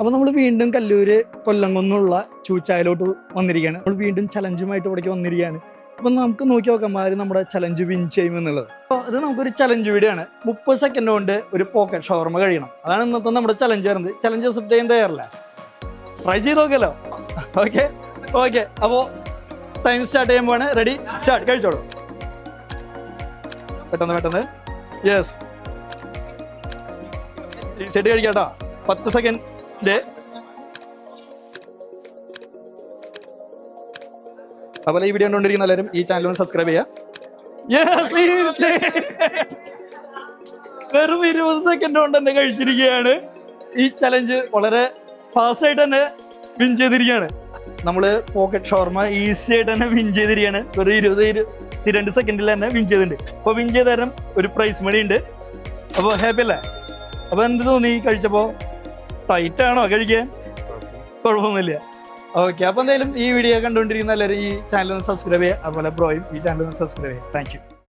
അപ്പോൾ നമ്മൾ വീണ്ടും കല്ലൂര് കൊല്ലംകുന്നുള്ള ചൂച്ചായിലോട്ട് വന്നിരിക്കുകയാണ്. നമ്മൾ വീണ്ടും ചലഞ്ചുമായിട്ട് ഇവിടേക്ക് വന്നിരിക്കുകയാണ്. അപ്പം നമുക്ക് നോക്കി നോക്കാം ആര് നമ്മുടെ ചലഞ്ച് വിൻ ചെയ്യും എന്നുള്ളത്. അപ്പോൾ ഇത് നമുക്കൊരു ചലഞ്ച് വീഡിയോ ആണ്. 30 സെക്കൻഡ് കൊണ്ട് ഒരു പോക്കറ്റ് ഷവർമ കഴിയണം. അതാണ് ഇന്നത്തെ നമ്മുടെ ചലഞ്ച് വരുന്നത്. ചലഞ്ച് അക്സെപ്റ്റ് ചെയ്യാൻ തയ്യാറല്ലേ? ട്രൈ ചെയ്ത് നോക്കിയല്ലോ. ഓക്കെ ഓക്കെ, അപ്പോൾ ടൈം സ്റ്റാർട്ട് ചെയ്യുമ്പോൾ റെഡി സ്റ്റാർട്ട്. കഴിച്ചോളൂ പെട്ടെന്ന് പെട്ടെന്ന്. യെസ്, ഈ സെറ്റ് കഴിക്കാട്ടോ. 10 സെക്കൻഡ്. അതുപോലെ ഈ വീഡിയോ കണ്ടുകൊണ്ടിരിക്കുന്ന എല്ലാവരും ഈ ചാനൽ ഒന്ന് സബ്സ്ക്രൈബ് ചെയ്യുക. വെറും 20 സെക്കൻഡ് കൊണ്ട് തന്നെ കഴിച്ചിരിക്കുകയാണ്. ഈ ചലഞ്ച് വളരെ ഫാസ്റ്റ് ആയിട്ട് തന്നെ വിൻ ചെയ്തിരിക്കുകയാണ്. നമ്മള് പോക്കറ്റ് ഷവർമ ഈസി ആയിട്ട് തന്നെ വിൻ ചെയ്തിരിക്കുകയാണ്. ഒരു 22 സെക്കൻഡിൽ തന്നെ വിൻ ചെയ്തിട്ടുണ്ട്. അപ്പോൾ വിൻ ചെയ്ത തരം ഒരു പ്രൈസ് മണി ഉണ്ട്. അപ്പോൾ ഹാപ്പി അല്ലേ? അപ്പോൾ എന്ത് തോന്നി കഴിച്ചപ്പോൾ? ടൈറ്റ് ആണോ കഴിക്കാൻ? കുഴപ്പമൊന്നുമില്ല. ഓക്കെ, അപ്പോൾ എന്തായാലും ഈ വീഡിയോ കണ്ടുകൊണ്ടിരിക്കുന്ന എല്ലാവരും ഈ ചാനൽ ഒന്ന് സബ്സ്ക്രൈബ് ചെയ്യുക. അതുപോലെ ബ്രോയും ഈ ചാനൽ ഒന്ന് സബ്സ്ക്രൈബ് ചെയ്യുക. Thank you.